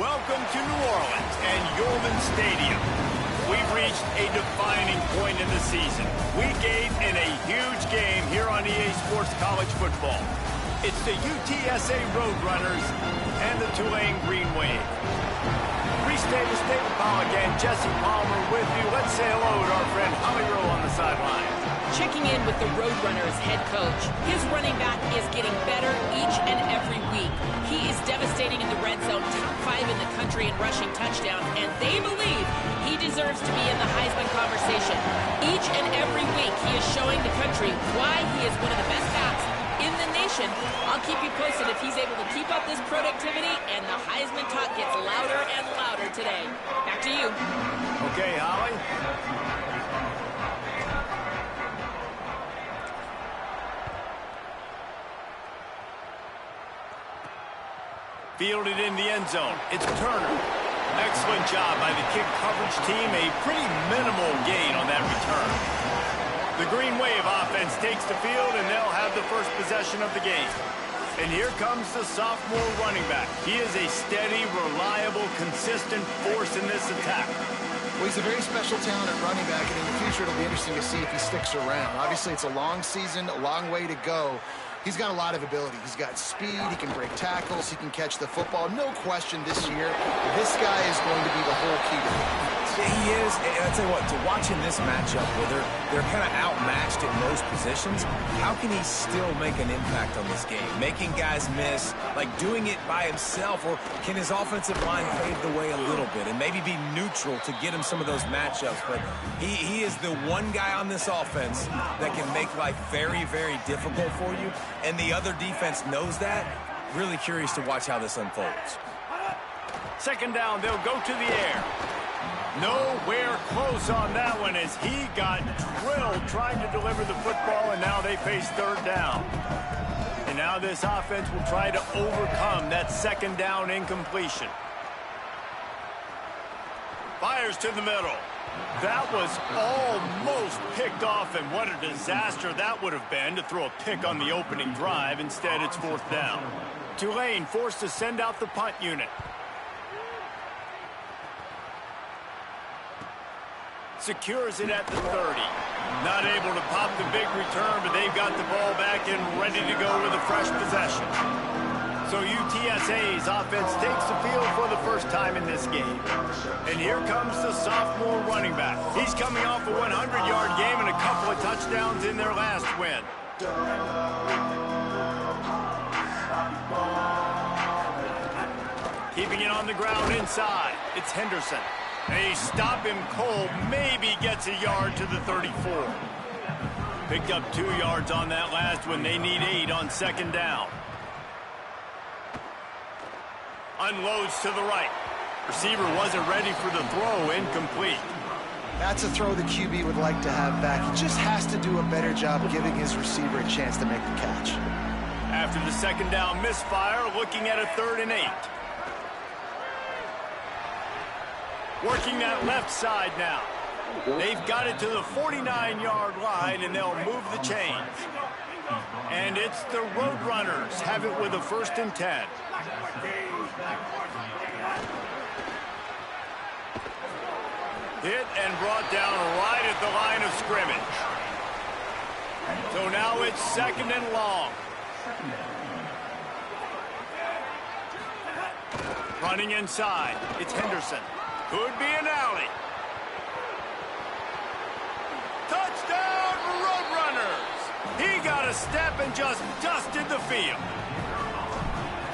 Welcome to New Orleans and Yorman Stadium. We've reached a defining point in the season. Week 8 in a huge game here on EA Sports College Football. It's the UTSA Roadrunners and the Tulane Green Wave. Reese Davis, David Pollack, and Jesse Palmer with you. Let's say hello to our friend Holly Rowe on the sideline. Checking in with the Roadrunners head coach. His running back is getting better each and every week. He is devastating in the red zone, top 5 in the country in rushing touchdowns, and they believe he deserves to be in the Heisman conversation. Each and every week, he is showing the country why he is one of the best backs in the nation. I'll keep you posted if he's able to keep up this productivity, and the Heisman talk gets louder and louder today. Back to you. Okay, Holly. Fielded in the end zone. It's Turner. Excellent job by the kick coverage team. A pretty minimal gain on that return. The Green Wave offense takes the field, and they'll have the first possession of the game. And here comes the sophomore running back. He is a steady, reliable, consistent force in this attack. Well, he's a very special talent at running back, and in the future it'll be interesting to see if he sticks around. Obviously, it's a long season, a long way to go. He's got a lot of ability. He's got speed, he can break tackles, he can catch the football. No question this year, this guy is going to be the whole key to the offense. He is, and I'll tell you what, to watch in this matchup where they're kind of outmatched in most positions, how can he still make an impact on this game? Making guys miss, like doing it by himself, or can his offensive line pave the way a little bit and maybe be neutral to get him some of those matchups? But he is the one guy on this offense that can make life very, very difficult for you, and the other defense knows that. Really curious to watch how this unfolds. Second down, they'll go to the air. Nowhere close on that one as he got drilled trying to deliver the football, and now they face third down. And now this offense will try to overcome that second down incompletion. Fires to the middle. That was almost picked off, and what a disaster that would have been to throw a pick on the opening drive. Instead, it's fourth down. Tulane forced to send out the punt unit. Secures it at the 30. Not able to pop the big return, but they've got the ball back and ready to go with a fresh possession. So UTSA's offense takes the field for the first time in this game. And here comes the sophomore running back. He's coming off a 100-yard game and a couple of touchdowns in their last win. Keeping it on the ground inside. It's Henderson. They stop him cold, maybe gets a yard to the 34. Picked up 2 yards on that last one. They need 8 on second down. Unloads to the right. Receiver wasn't ready for the throw, incomplete. That's a throw the QB would like to have back. He just has to do a better job giving his receiver a chance to make the catch. After the second down misfire, looking at a 3rd and 8. Working that left side now. They've got it to the 49-yard line, and they'll move the chains. And it's the Roadrunners have it with a 1st and 10. Hit and brought down right at the line of scrimmage. So now it's 2nd and long. Running inside, it's Henderson. Could be an alley. Touchdown, Roadrunners! He got a step and just dusted the field.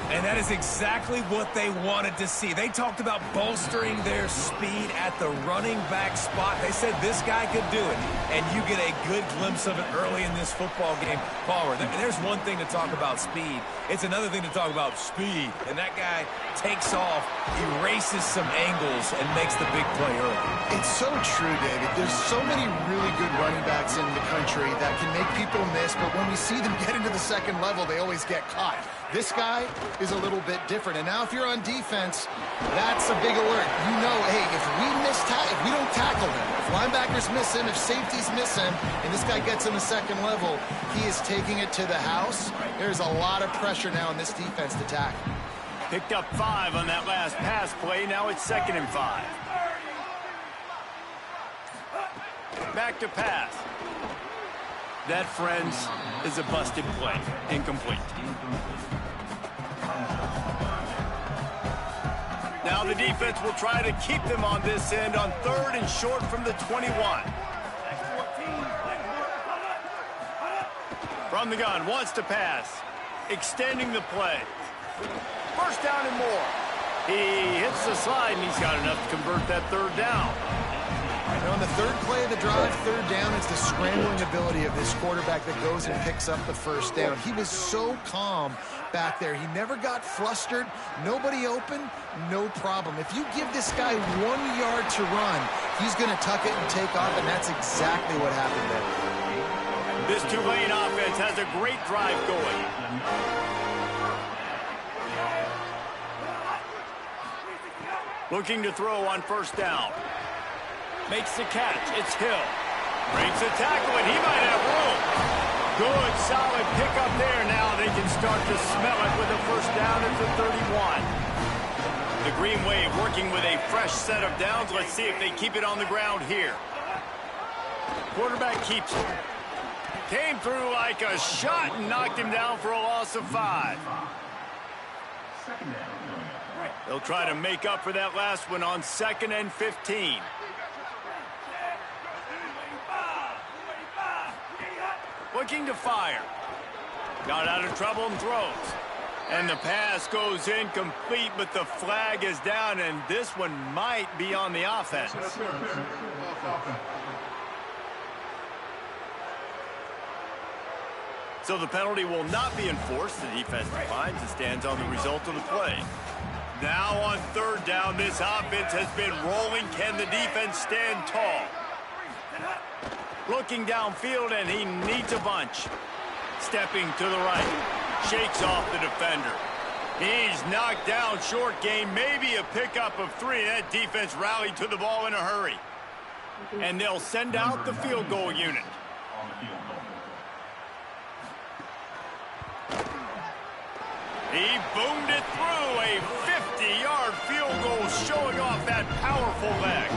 And that is exactly what they wanted to see. They talked about bolstering their speed at the running back spot. They said this guy could do it. And you get a good glimpse of it early in this football game. Palmer, there's one thing to talk about speed. It's another thing to talk about speed. And that guy takes off, erases some angles, and makes the big play early. It's so true, David. There's so many really good running backs in the country that can make people miss, but when we see them get into the second level, they always get caught. This guy is a little bit different. And now if you're on defense, that's a big alert. You know, hey, if we don't tackle him, if linebackers miss him, if safeties miss him, and this guy gets in the second level, he is taking it to the house. There's a lot of pressure now in this defense to tackle. Picked up 5 on that last pass play. Now it's 2nd and 5. Back to pass. That, friends, is a busted play. Incomplete. Now the defense will try to keep them on this end on 3rd and short from the 21. From the gun, wants to pass. Extending the play. 1st down and more. He hits the slide, and he's got enough to convert that 3rd down. And on the 3rd play of the drive, 3rd down, it's the scrambling ability of this quarterback that goes and picks up the 1st down. He was so calm back there. He never got flustered. Nobody open, no problem. If you give this guy 1 yard to run, he's going to tuck it and take off, and that's exactly what happened there. This Tulane offense has a great drive going. Looking to throw on 1st down. Makes the catch. It's Hill. Breaks a tackle, and he might have room. Good, solid pickup there. Now they can start to smell it with a 1st down at the 31. The Green Wave working with a fresh set of downs. Let's see if they keep it on the ground here. Quarterback keeps it. Came through like a shot and knocked him down for a loss of 5. They'll try to make up for that last one on 2nd and 15. Looking to fire. Got out of trouble and throws. And the pass goes incomplete, but the flag is down, and this one might be on the offense. So the penalty will not be enforced. The defense defines and stands on the result of the play. Now on 3rd down, this offense has been rolling. Can the defense stand tall? Looking downfield, and he needs a bunch. Stepping to the right. Shakes off the defender. He's knocked down short gain. Maybe a pickup of 3. That defense rallied to the ball in a hurry. And they'll send out the field goal unit. He boomed it through. A 50-yard field goal showing off that powerful leg.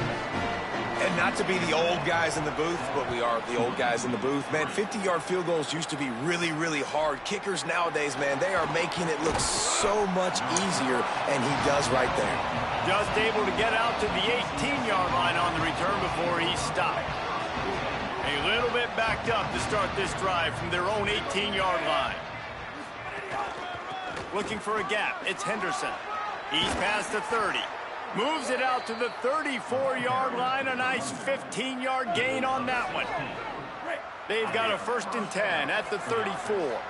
And not to be the old guys in the booth, but we are the old guys in the booth. Man, 50-yard field goals used to be really, really hard. Kickers nowadays, man, they are making it look so much easier, and he does right there. Just able to get out to the 18-yard line on the return before he stopped. A little bit backed up to start this drive from their own 18-yard line. Looking for a gap. It's Henderson. He's past the 30. Moves it out to the 34-yard line. A nice 15-yard gain on that one. They've got a 1st and 10 at the 34.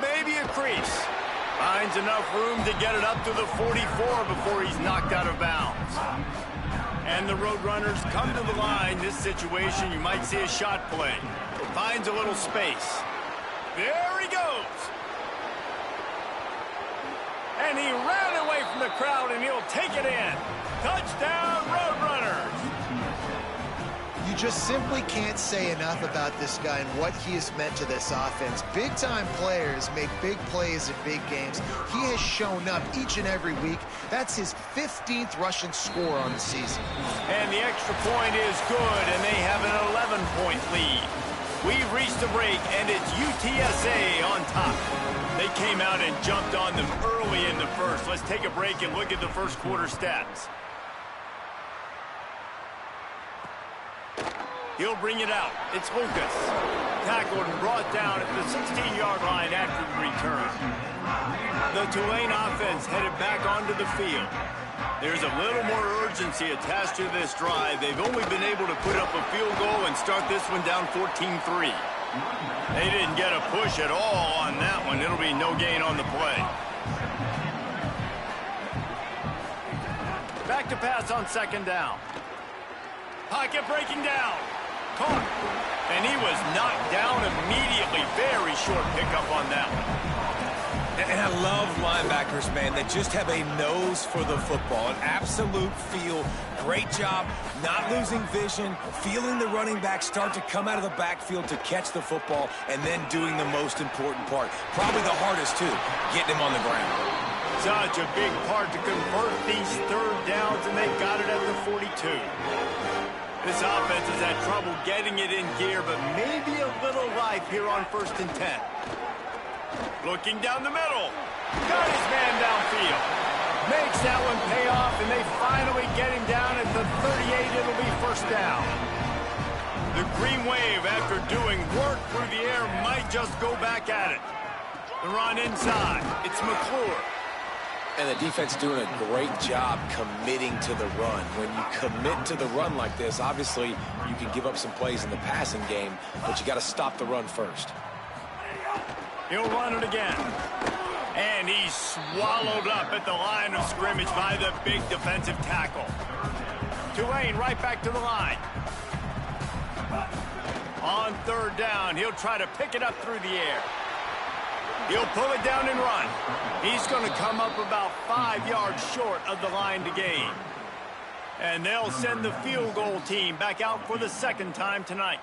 Maybe a crease. Finds enough room to get it up to the 44 before he's knocked out of bounds. And the Roadrunners come to the line. This situation, you might see a shot play. Finds a little space. There he goes. And he ran away from the crowd, and he'll take it in. Touchdown, Roadrunners. You just simply can't say enough about this guy and what he has meant to this offense. Big-time players make big plays in big games. He has shown up each and every week. That's his 15th rushing score on the season. And the extra point is good, and they have an 11-point lead. We've reached a break, and it's UTSA on top. They came out and jumped on them early in the first. Let's take a break and look at the first quarter stats. He'll bring it out. It's Lucas. Tackled and brought down at the 16-yard line after the return. The Tulane offense headed back onto the field. There's a little more urgency attached to this drive. They've only been able to put up a field goal and start this one down 14-3. They didn't get a push at all on that one. It'll be no gain on the play. Back to pass on 2nd down. Pocket breaking down. Caught. And he was knocked down immediately. Very short pickup on that one. And I love linebackers, man, that just have a nose for the football, an absolute feel. Great job not losing vision, feeling the running back start to come out of the backfield to catch the football, and then doing the most important part. Probably the hardest, too, getting him on the ground. Such a big part to convert these third downs, and they got it at the 42. This offense has had trouble getting it in gear, but maybe a little life here on 1st and 10. Looking down the middle. Got his man downfield. Makes that one pay off, and they finally get him down at the 38. It'll be 1st down. The green wave, after doing work through the air, might just go back at it. The run inside. It's McClure. And the defense doing a great job committing to the run. When you commit to the run like this, obviously you can give up some plays in the passing game, but you got to stop the run first. He'll run it again. And he's swallowed up at the line of scrimmage by the big defensive tackle. Tulane right back to the line. On 3rd down, he'll try to pick it up through the air. He'll pull it down and run. He's going to come up about 5 yards short of the line to gain. And they'll send the field goal team back out for the 2nd time tonight.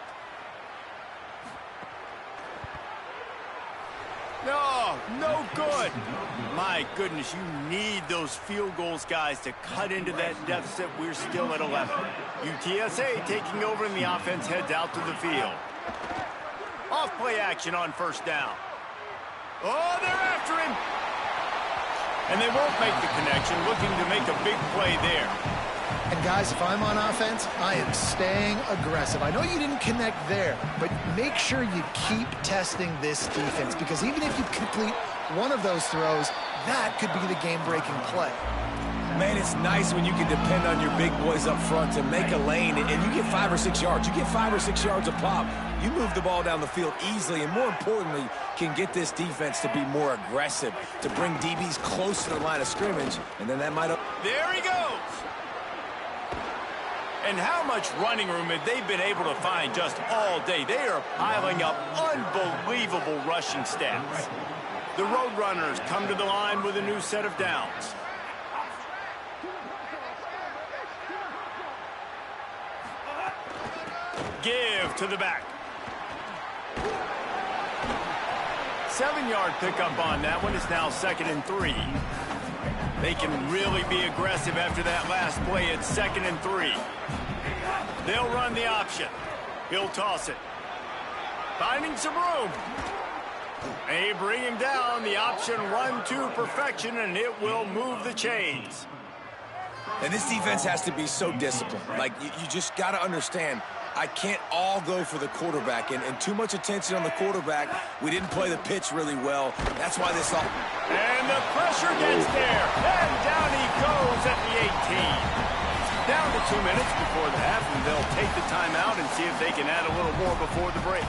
No, no good. My goodness, you need those field goals, guys, to cut into that deficit. We're still at 11. UTSA taking over, and the offense heads out to the field. Off play action on 1st down. Oh, they're after him. And they won't make the connection, looking to make a big play there. And guys, if I'm on offense, I am staying aggressive. I know you didn't connect there, but make sure you keep testing this defense, because even if you complete one of those throws, that could be the game-breaking play. Man, it's nice when you can depend on your big boys up front to make a lane, and you get 5 or 6 yards. You get 5 or 6 yards a pop. You move the ball down the field easily, and more importantly, can get this defense to be more aggressive, to bring DBs close to the line of scrimmage, and then that might... There he goes! And how much running room have they been able to find just all day? They are piling up unbelievable rushing stats. The Roadrunners come to the line with a new set of downs. Give to the back. 7-yard pickup on that one. It's now 2nd and 3. They can really be aggressive after that last play. It's 2nd and 3. They'll run the option. He'll toss it. Finding some room. They bring him down. The option run to perfection, and it will move the chains. And this defense has to be so disciplined. Like, you just got to understand, I can't all go for the quarterback, and too much attention on the quarterback. We didn't play the pitch really well. That's why this all... And the pressure gets there. And down he goes at the 18. Down to 2 minutes before the half, and they'll take the timeout and see if they can add a little more before the break.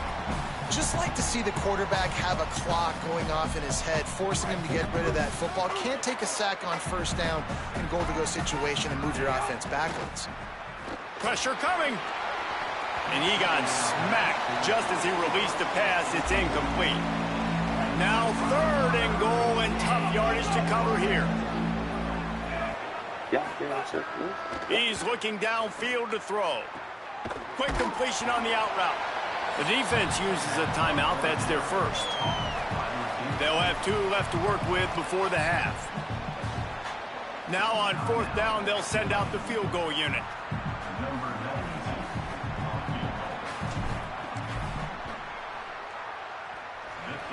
Just like to see the quarterback have a clock going off in his head, forcing him to get rid of that football. Can't take a sack on 1st down in goal-to-go situation and move your offense backwards. Pressure coming. And he got smacked just as he released the pass. It's incomplete. Now 3rd and goal, and tough yardage to cover here. He's looking downfield to throw. Quick completion on the out route. The defense uses a timeout. That's their 1st. They'll have 2 left to work with before the half. Now on 4th down, they'll send out the field goal unit.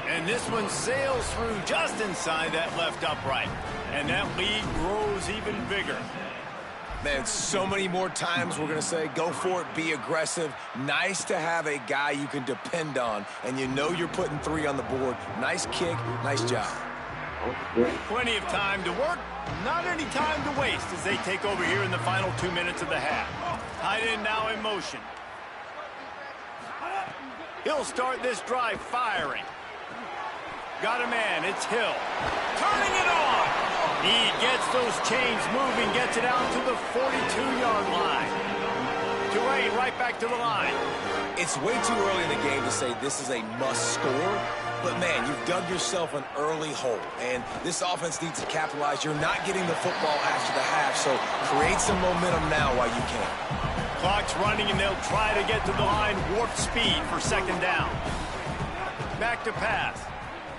And this one sails through just inside that left upright. And that lead grows even bigger. Man, so many more times we're going to say, go for it, be aggressive. Nice to have a guy you can depend on, and you know you're putting 3 on the board. Nice kick, nice job. Plenty of time to work, not any time to waste as they take over here in the final 2 minutes of the half. Tight end now in motion. He'll start this drive firing. Got a man, it's Hill. Turning it on. He gets those chains moving, gets it out to the 42-yard line. Tulane right back to the line. It's way too early in the game to say this is a must score, But, man, you've dug yourself an early hole, and this offense needs to capitalize. You're not getting the football after the half, so create some momentum now while you can. Clock's running, and they'll try to get to the line warp speed for second down. Back to pass.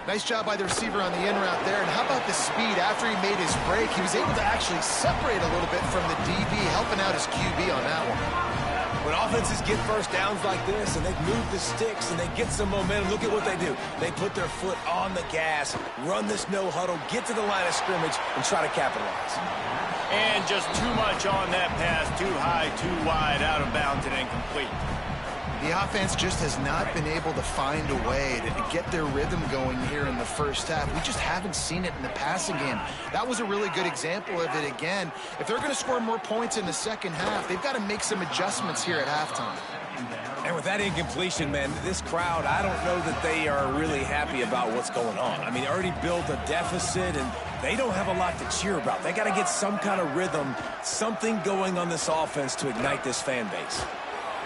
Nice job by the receiver on the in route there. And how about the speed after he made his break? He was able to actually separate a little bit from the DB, helping out his QB on that one. When offenses get first downs like this and they've moved the sticks and they get some momentum, look at what they do. They put their foot on the gas, run this no huddle, get to the line of scrimmage, and try to capitalize. And just too much on that pass, too high, too wide, out of bounds and incomplete. The offense just has not been able to find a way to get their rhythm going here in the first half. We just haven't seen it in the passing game. That was a really good example of it again. If they're going to score more points in the second half, they've got to make some adjustments here at halftime. And with that incompletion, man, this crowd, I don't know that they are really happy about what's going on. I mean, they already built a deficit, and they don't have a lot to cheer about. They got to get some kind of rhythm, something going on this offense to ignite this fan base.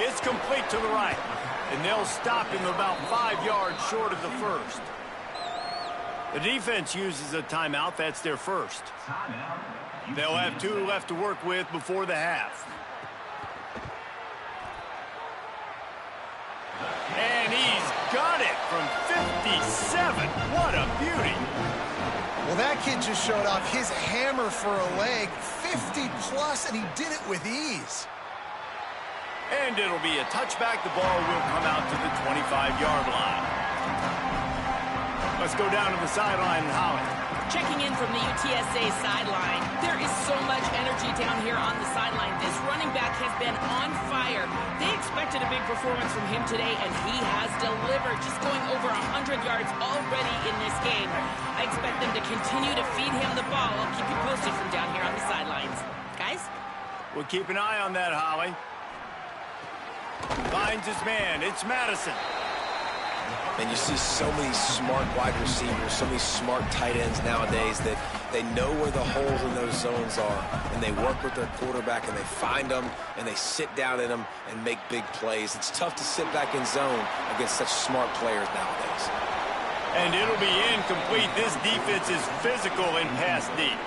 It's complete to the right, and they'll stop him about 5 yards short of the first. The defense uses a timeout. That's their first. They'll have 2 left to work with before the half. And he's got it from 57. What a beauty. Well, that kid just showed off his hammer for a leg, 50-plus, and he did it with ease. And it'll be a touchback. The ball will come out to the 25-yard line. Let's go down to the sideline and Holly. Checking in from the UTSA sideline. There is so much energy down here on the sideline. This running back has been on fire. They expected a big performance from him today, and he has delivered, just going over 100 yards already in this game. I expect them to continue to feed him the ball. I'll keep you posted from down here on the sidelines. Guys? We'll keep an eye on that, Holly. Finds his man. It's Madison. And you see so many smart wide receivers, so many smart tight ends nowadays that they know where the holes in those zones are, and they work with their quarterback, and they find them, and they sit down in them and make big plays. It's tough to sit back in zone against such smart players nowadays. And it'll be incomplete. This defense is physical in pass deep.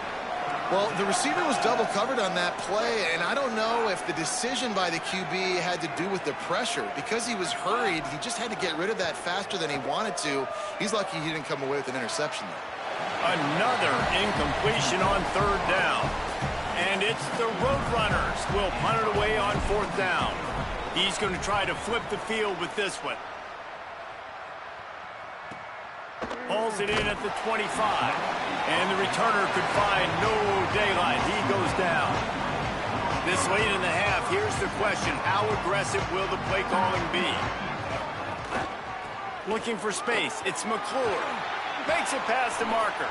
Well, the receiver was double covered on that play, and I don't know if the decision by the QB had to do with the pressure. Because he was hurried, he just had to get rid of that faster than he wanted to. He's lucky he didn't come away with an interception there. Another incompletion on third down. And it's the Roadrunners will punt it away on fourth down. He's going to try to flip the field with this one. Hauls it in at the 25. And the returner could find no daylight. He goes down. This late in the half, here's the question. How aggressive will the play calling be? Looking for space. It's McClure. Makes it past the marker.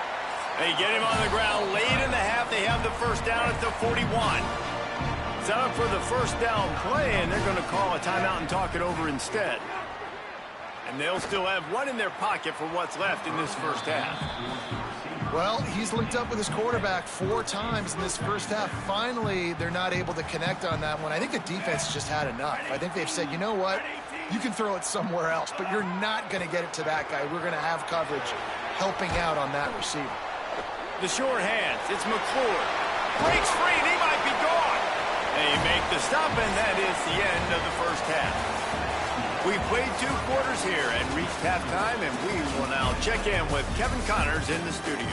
They get him on the ground. Late in the half, they have the first down at the 41. Set up for the first down play, and they're going to call a timeout and talk it over instead. And they'll still have one in their pocket for what's left in this first half. Well, he's linked up with his quarterback 4 times in this first half. Finally, they're not able to connect on that one. I think the defense just had enough. I think they've said, you know what? You can throw it somewhere else, but you're not going to get it to that guy. We're going to have coverage helping out on that receiver. The short hands. It's McClure. Breaks free, and he might be gone. They make the stop, and that is the end of the first half. We played 2 quarters here and reached halftime, and we will now check in with Kevin Connors in the studio.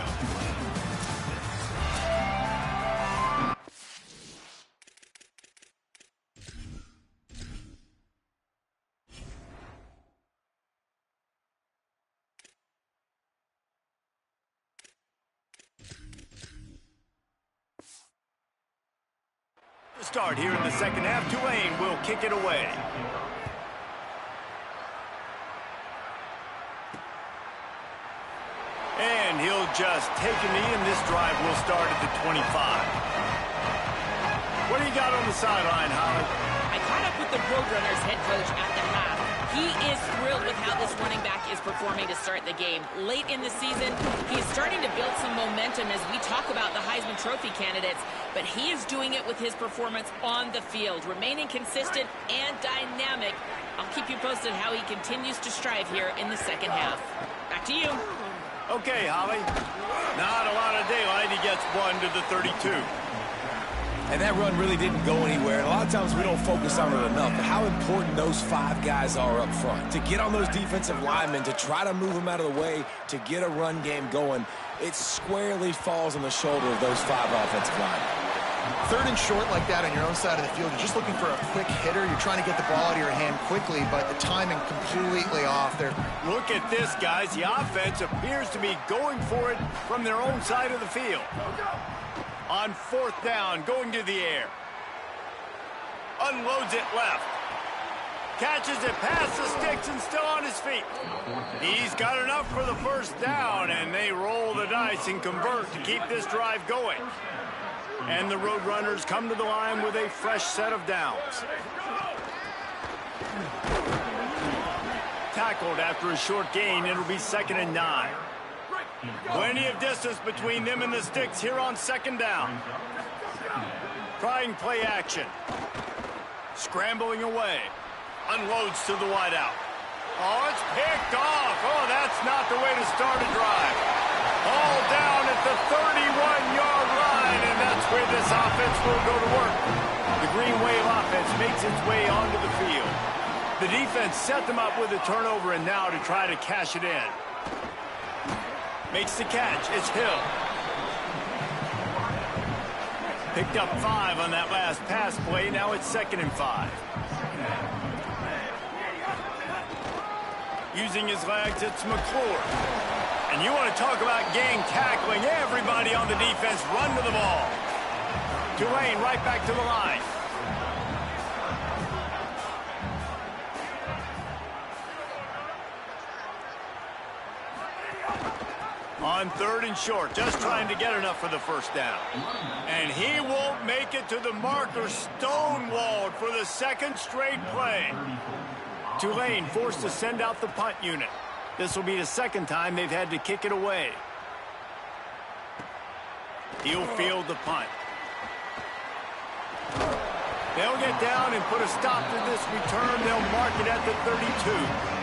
To start here in the second half, Tulane will kick it away. And he'll just take a knee, and this drive will start at the 25. What do you got on the sideline, Holly? I caught up with the Roadrunners head coach at the half. He is thrilled with how this running back is performing to start the game. Late in the season, he is starting to build some momentum as we talk about the Heisman Trophy candidates, but he is doing it with his performance on the field, remaining consistent and dynamic. I'll keep you posted how he continues to strive here in the second half. Back to you. Okay, Holly. Not a lot of daylight. He gets 1 to the 32. And that run really didn't go anywhere. A lot of times we don't focus on it enough, but how important those 5 guys are up front. To get on those defensive linemen, to try to move them out of the way, to get a run game going, it squarely falls on the shoulder of those 5 offensive linemen. 3rd and short like that on your own side of the field, you're just looking for a quick hitter. You're trying to get the ball out of your hand quickly, but the timing completely off there. Look at this, guys. The offense appears to be going for it from their own side of the field. On 4th down, going to the air. Unloads it left. Catches it past the sticks and still on his feet. He's got enough for the 1st down, and they roll the dice and convert to keep this drive going. And the Roadrunners come to the line with a fresh set of downs. Tackled after a short gain, it'll be 2nd and 9. Plenty of distance between them and the sticks here on 2nd down. Trying play action. Scrambling away. Unloads to the wideout. Oh, it's picked off. Oh, that's not the way to start a drive. All down at the 31-yard line, and that's where this offense will go to work. The Green Wave offense makes its way onto the field. The defense set them up with a turnover, and now to try to cash it in. Makes the catch. It's Hill. Picked up 5 on that last pass play. Now it's 2nd and 5. Using his legs, it's McClure. And you want to talk about gang tackling. Everybody on the defense run to the ball. Tulane right back to the line. On 3rd and short, just trying to get enough for the 1st down. And he won't make it to the marker, stonewalled for the 2nd straight play. Tulane forced to send out the punt unit. This will be the 2nd time they've had to kick it away. He'll field the punt. They'll get down and put a stop to this return. They'll mark it at the 32.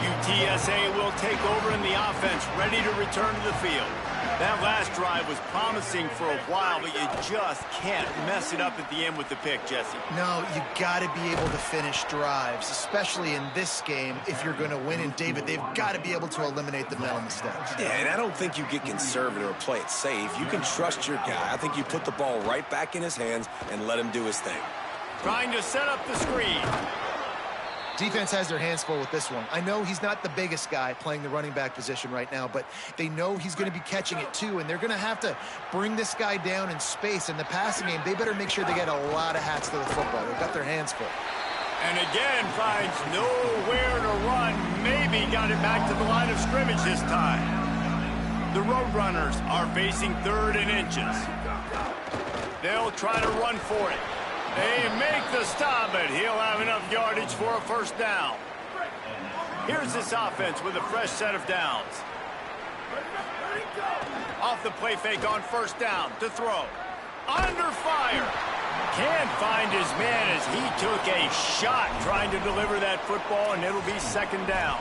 UTSA will take over in the offense, ready to return to the field. That last drive was promising for a while, but you just can't mess it up at the end with the pick, Jesse. No, you got to be able to finish drives, especially in this game if you're going to win. And, David, they've got to be able to eliminate the mental mistakes. Yeah, and I don't think you get conservative or play it safe. You can trust your guy. I think you put the ball right back in his hands and let him do his thing. Trying to set up the screen. Defense has their hands full with this one. I know he's not the biggest guy playing the running back position right now, but they know he's going to be catching it too, and they're going to have to bring this guy down in space. In the passing game, they better make sure they get a lot of hats to the football. They've got their hands full. And again, finds nowhere to run. Maybe got it back to the line of scrimmage this time. The Roadrunners are facing 3rd and inches. They'll try to run for it. They make the stop, but he'll have enough yardage for a 1st down. Here's this offense with a fresh set of downs. Off the play fake on 1st down to throw. Under fire. Can't find his man as he took a shot trying to deliver that football, and it'll be 2nd down.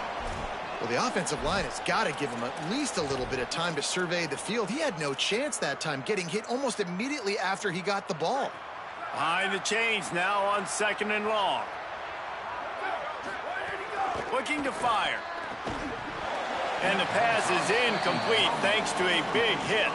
Well, the offensive line has got to give him at least a little bit of time to survey the field. He had no chance that time, getting hit almost immediately after he got the ball. Behind the chains now on 2nd and long. Looking to fire. And the pass is incomplete thanks to a big hit.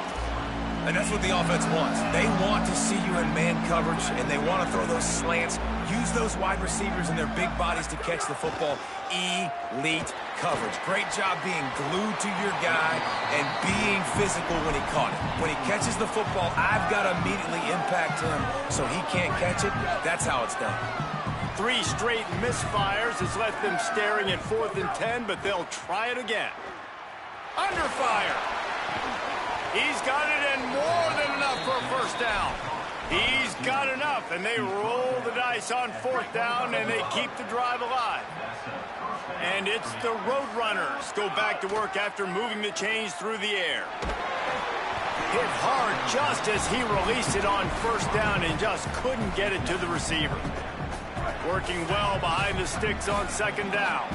And that's what the offense wants. They want to see you in man coverage, and they want to throw those slants, use those wide receivers and their big bodies to catch the football. Elite coverage. Great job being glued to your guy and being physical when he caught it. When he catches the football, I've got to immediately impact him so he can't catch it. That's how it's done. 3 straight misfires has left them staring at 4th and 10, but they'll try it again. Under fire. He's got it and more than enough for a 1st down. He's got enough, and they roll the dice on 4th down, and they keep the drive alive. And it's the Roadrunners go back to work after moving the chains through the air. Hit hard just as he released it on 1st down and just couldn't get it to the receiver. Working well behind the sticks on 2nd down.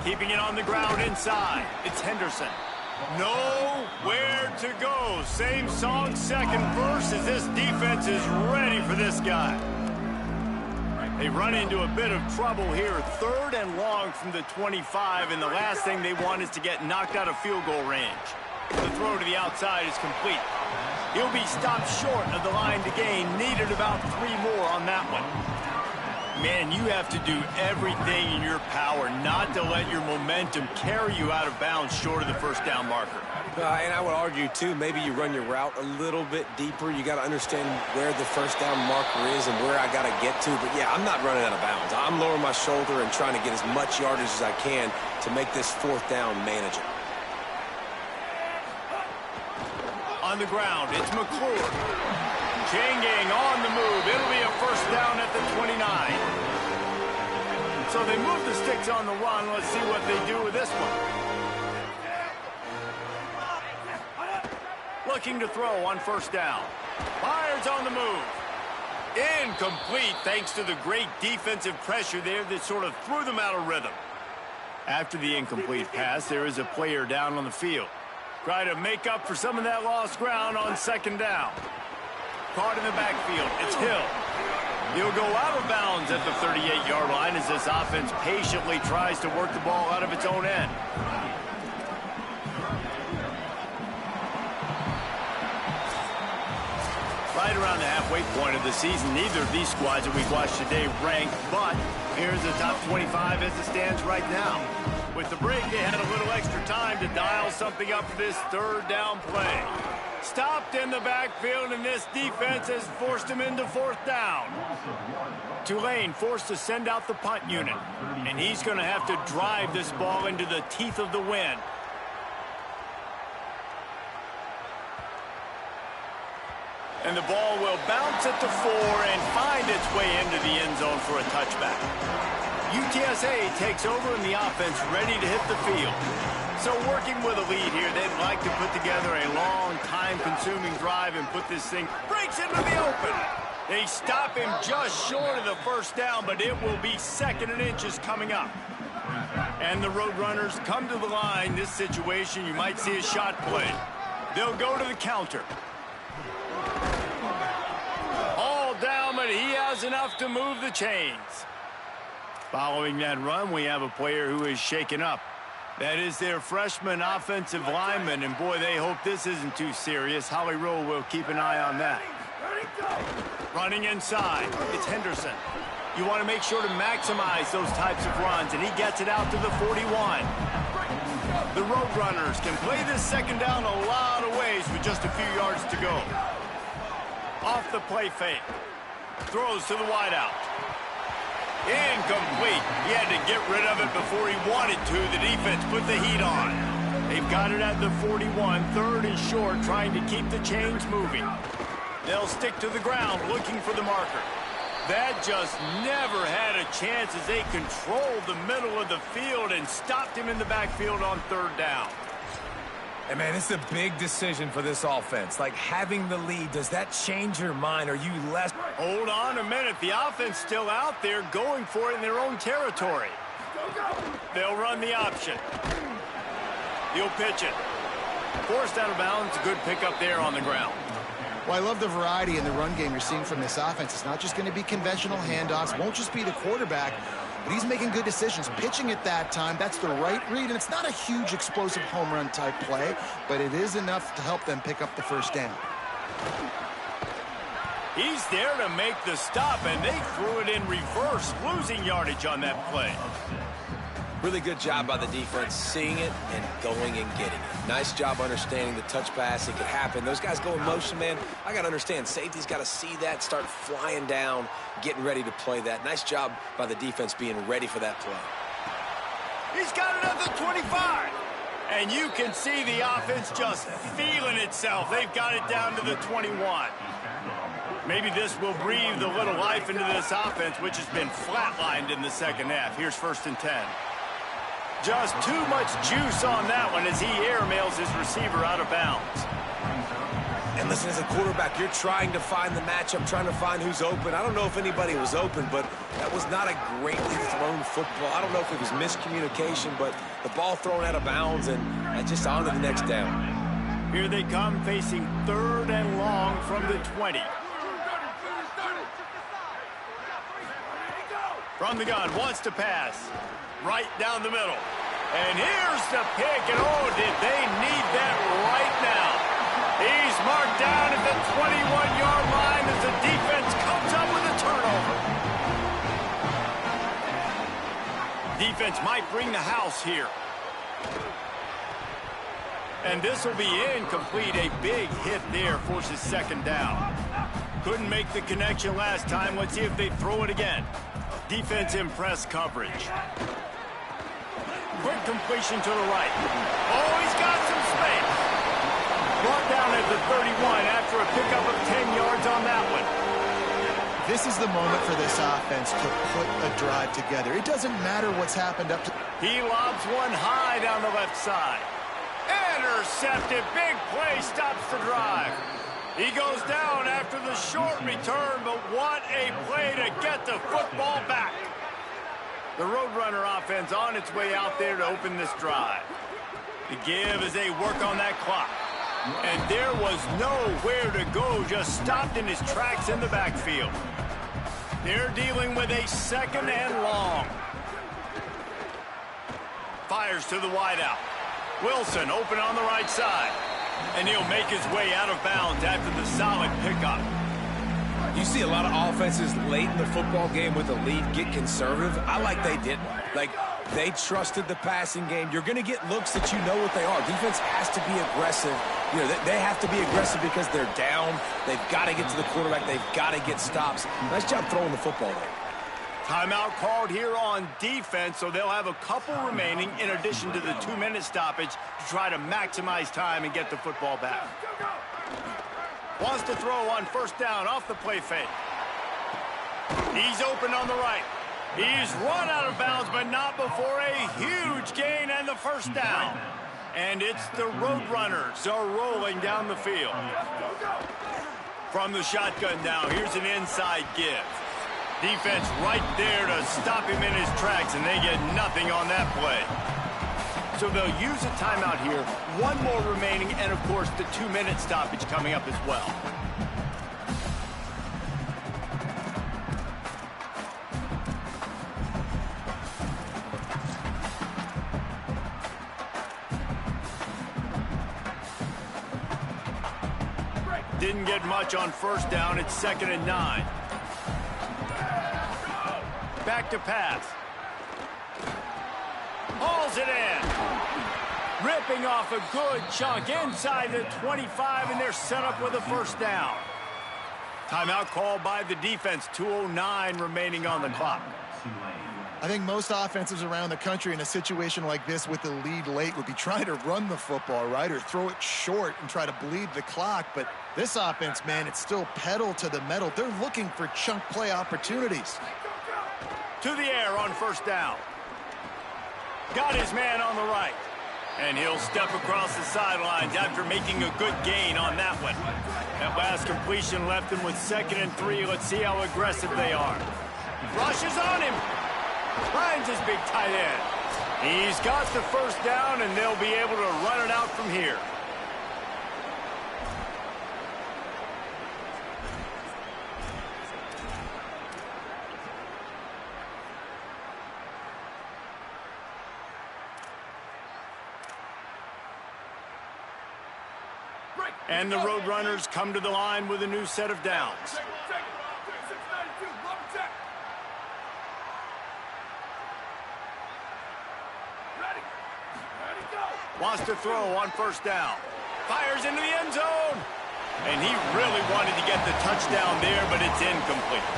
Keeping it on the ground inside. It's Henderson. Nowhere to go. Same song, 2nd verse, as this defense is ready for this guy. They run into a bit of trouble here. 3rd and long from the 25, and the last thing they want is to get knocked out of field goal range. The throw to the outside is complete. He'll be stopped short of the line to gain. Needed about 3 more on that one. Man, you have to do everything in your power not to let your momentum carry you out of bounds short of the 1st down marker. And I would argue, too, maybe you run your route a little bit deeper. You got to understand where the 1st down marker is and where I got to get to. But, yeah, I'm not running out of bounds. I'm lowering my shoulder and trying to get as much yardage as I can to make this 4th down manageable. On the ground, it's McClure. Chain gang on the move. It'll be a 1st down at the 29. So they move the sticks on the run. Let's see what they do with this one. Looking to throw on 1st down. Fires on the move. Incomplete thanks to the great defensive pressure there that sort of threw them out of rhythm. After the incomplete pass, there is a player down on the field. Try to make up for some of that lost ground on 2nd down. Caught in the backfield. It's Hill. He'll go out of bounds at the 38-yard line as this offense patiently tries to work the ball out of its own end. Right around the halfway point of the season, neither of these squads that we've watched today ranked, but here's the top 25 as it stands right now. With the break, they had a little extra time to dial something up for this 3rd down play. Stopped in the backfield, and this defense has forced him into 4th down. Tulane forced to send out the punt unit, and he's going to have to drive this ball into the teeth of the wind. And the ball will bounce at the 4 and find its way into the end zone for a touchback. UTSA takes over in the offense, ready to hit the field. So working with a lead here, they'd like to put together a long, time-consuming drive and put this thing breaks into the open. They stop him just short of the 1st down, but it will be 2nd and inches coming up. And the Roadrunners come to the line. This situation, you might see a shot play. They'll go to the counter. All down, but he has enough to move the chains. Following that run, we have a player who is shaken up. That is their freshman offensive lineman, and boy, they hope this isn't too serious. Holly Rowe will keep an eye on that. Running inside, it's Henderson. You want to make sure to maximize those types of runs, and he gets it out to the 41. The Roadrunners can play this 2nd down a lot of ways with just a few yards to go. Off the play fake. Throws to the wideout. Incomplete. He had to get rid of it before he wanted to. The defense put the heat on. They've got it at the 41, 3rd and short, trying to keep the chains moving. They'll stick to the ground, looking for the marker. That just never had a chance as they controlled the middle of the field and stopped him in the backfield on 3rd down. And, man, it's a big decision for this offense. Like, having the lead, does that change your mind? Are you less... Hold on a minute. The offense still out there going for it in their own territory. They'll run the option. He'll pitch it. Forced out of bounds. Good pickup there on the ground. Well, I love the variety in the run game you're seeing from this offense. It's not just going to be conventional handoffs. Won't just be the quarterback, but he's making good decisions. Pitching at that time, that's the right read, and it's not a huge explosive home run type play, but it is enough to help them pick up the 1st down. He's there to make the stop, and they threw it in reverse, losing yardage on that play. Really good job by the defense, seeing it and going and getting it. Nice job understanding the touch pass. It could happen. Those guys go in motion, man. I got to understand, safety's got to see that, start flying down, getting ready to play that. Nice job by the defense being ready for that play. He's got it at the 25. And you can see the offense just feeling itself. They've got it down to the 21. Maybe this will breathe a little life into this offense, which has been flatlined in the second half. Here's 1st and 10. Just too much juice on that one as he airmails his receiver out of bounds. And listen, as a quarterback, you're trying to find the matchup, trying to find who's open. I don't know if anybody was open, but that was not a greatly thrown football. I don't know if it was miscommunication, but the ball thrown out of bounds and just on to the next down. Here they come, facing 3rd and long from the 20. From the gun, wants to pass. Right down the middle. And here's the pick, and oh, did they need that right now. He's marked down at the 21-yard line as the defense comes up with a turnover. Defense might bring the house here. And this will be incomplete. A big hit there forces 2nd down. Couldn't make the connection last time. Let's see if they throw it again. Defense in press coverage. Quick completion to the right. Oh, he's got some space. Brought down at the 31 after a pickup of 10 yards on that one. This is the moment for this offense to put a drive together. It doesn't matter what's happened up to... He lobs one high down the left side. Intercepted. Big play stops the drive. He goes down after the short return, but what a play to get the football back. The Roadrunner offense on its way out there to open this drive. The give as they work on that clock. And there was nowhere to go, just stopped in his tracks in the backfield. They're dealing with a 2nd and long. Fires to the wideout. Wilson open on the right side. And he'll make his way out of bounds after the solid pickup. You see a lot of offenses late in the football game with a lead get conservative. I like they didn't. Like, they trusted the passing game. You're going to get looks that you know what they are. Defense has to be aggressive. You know, they have to be aggressive because they're down. They've got to get to the quarterback. They've got to get stops. Nice job throwing the football there. Timeout called here on defense, so they'll have a couple remaining in addition to the 2-minute stoppage to try to maximize time and get the football back. Wants to throw on 1st down off the play fake. He's open on the right. He's run out of bounds, but not before a huge gain and the 1st down. And it's the Roadrunners are rolling down the field. From the shotgun now, here's an inside give. Defense right there to stop him in his tracks, and they get nothing on that play. So they'll use a timeout here. One more remaining, and of course the 2-minute stoppage coming up as well. Didn't get much on 1st down. It's 2nd and 9. Back to pass. Hauls it in. Ripping off a good chunk inside the 25, and they're set up with a 1st down. Timeout called by the defense. 2:09 remaining on the clock. I think most offenses around the country in a situation like this with the lead late would be trying to run the football, right, or throw it short and try to bleed the clock. But this offense, man, it's still pedal to the metal. They're looking for chunk play opportunities. To the air on 1st down. Got his man on the right. And he'll step across the sidelines after making a good gain on that one. That last completion left him with 2nd and 3. Let's see how aggressive they are. Rushes on him. Finds his big tight end. He's got the 1st down, and they'll be able to run it out from here. And the Roadrunners come to the line with a new set of downs. Wants to throw on 1st down. Fires into the end zone. And he really wanted to get the touchdown there, but it's incomplete.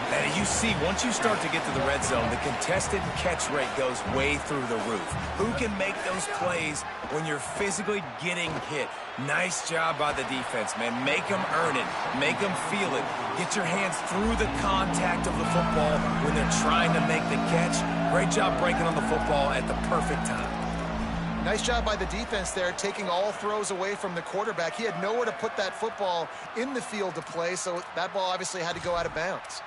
And you see, once you start to get to the red zone, the contested catch rate goes way through the roof. Who can make those plays when you're physically getting hit? Nice job by the defense, man. Make them earn it. Make them feel it. Get your hands through the contact of the football when they're trying to make the catch. Great job breaking on the football at the perfect time. Nice job by the defense there, taking all throws away from the quarterback. He had nowhere to put that football in the field to play, so that ball obviously had to go out of bounds.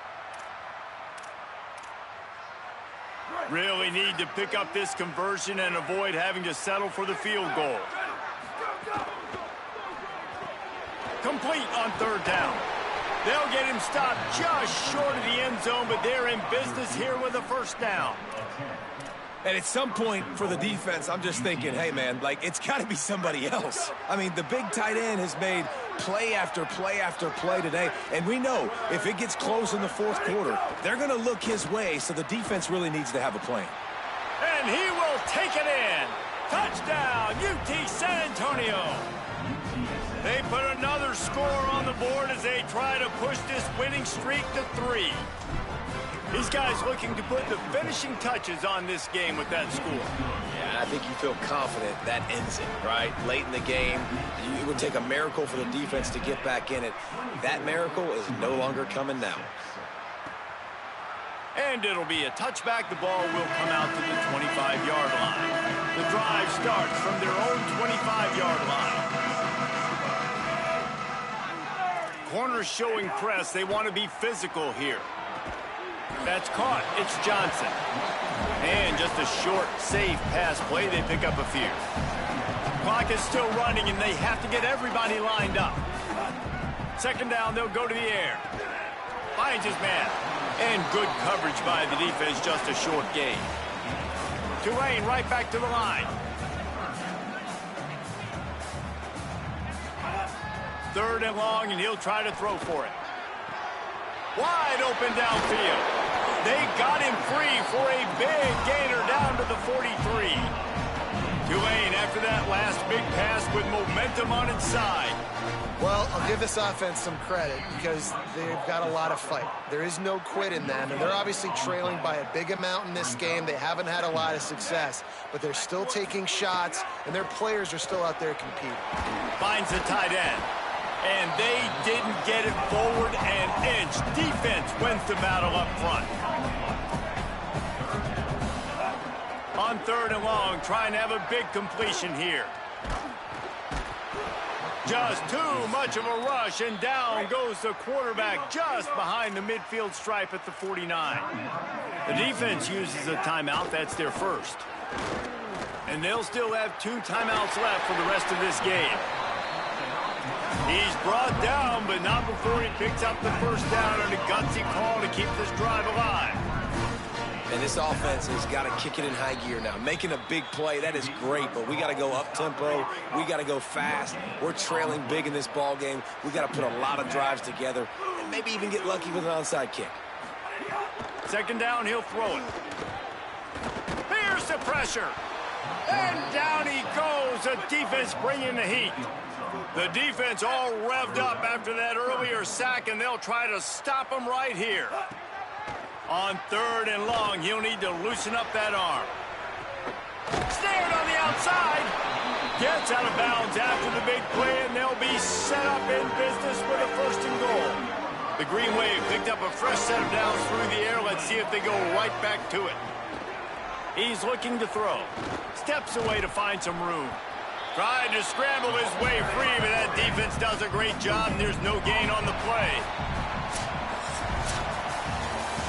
Really need to pick up this conversion and avoid having to settle for the field goal. Complete on third down. They'll get him stopped just short of the end zone, but they're in business here with a first down. And at some point for the defense, I'm just thinking, hey, man, like, it's got to be somebody else. I mean, the big tight end has made play after play after play today. And we know if it gets close in the fourth quarter, they're going to look his way, so the defense really needs to have a plan. And he will take it in. Touchdown, UT San Antonio. They put another score on the board as they try to push this winning streak to 3. These guys looking to put the finishing touches on this game with that score. Yeah, I think you feel confident that ends it, right? Late in the game, it would take a miracle for the defense to get back in it. That miracle is no longer coming now. And it'll be a touchback. The ball will come out to the 25-yard line. The drive starts from their own 25-yard line. Corners showing press. They want to be physical here. That's caught. It's Johnson. And just a short, safe pass play. They pick up a few. Clock is still running, and they have to get everybody lined up. Second down, they'll go to the air. Finds his man. And good coverage by the defense, just a short gain. Tulane right back to the line. Third and long, and he'll try to throw for it. Wide open downfield. They got him free for a big gainer down to the 43. Tulane after that last big pass with momentum on its side. Well, I'll give this offense some credit because they've got a lot of fight. There is no quit in them, and they're obviously trailing by a big amount in this game. They haven't had a lot of success, but they're still taking shots, and their players are still out there competing. Finds the tight end. And they didn't get it forward an inch. Defense wins the battle up front. On third and long, trying to have a big completion here. Just too much of a rush, and down goes the quarterback just behind the midfield stripe at the 49. The defense uses a timeout. That's their first. And they'll still have 2 timeouts left for the rest of this game. He's brought down, but not before he picks up the first down on a gutsy call to keep this drive alive. And this offense has got to kick it in high gear now. Making a big play, that is great, but we got to go up-tempo. We got to go fast. We're trailing big in this ball game. We got to put a lot of drives together and maybe even get lucky with an onside kick. Second down, he'll throw it. Here's the pressure. And down he goes. The defense bringing the heat. The defense all revved up after that earlier sack, and they'll try to stop him right here. On third and long, he'll need to loosen up that arm. Snared on the outside. Gets out of bounds after the big play, and they'll be set up in business with a first and goal. The Green Wave picked up a fresh set of downs through the air. Let's see if they go right back to it. He's looking to throw. Steps away to find some room. Tried to scramble his way free, but that defense does a great job, and there's no gain on the play.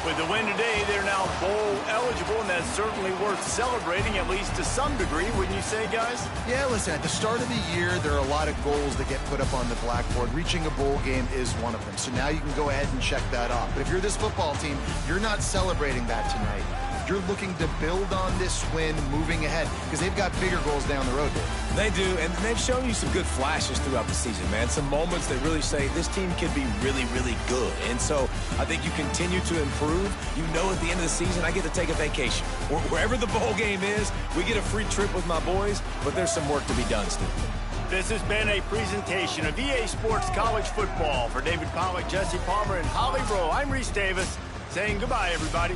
With the win today, they're now bowl eligible, and that's certainly worth celebrating, at least to some degree, wouldn't you say, guys? Yeah, listen, at the start of the year, there are a lot of goals that get put up on the blackboard. Reaching a bowl game is one of them, so now you can go ahead and check that off. But if you're this football team, you're not celebrating that tonight. You're looking to build on this win moving ahead because they've got bigger goals down the road, Dave. They do, and they've shown you some good flashes throughout the season, man. Some moments that really say this team could be really, really good. And so I think you continue to improve. You know at the end of the season, I get to take a vacation. Wherever the bowl game is, we get a free trip with my boys, but there's some work to be done still. This has been a presentation of EA Sports College Football. For David Pollack, Jesse Palmer, and Holly Rowe, I'm Reese Davis. saying goodbye, everybody.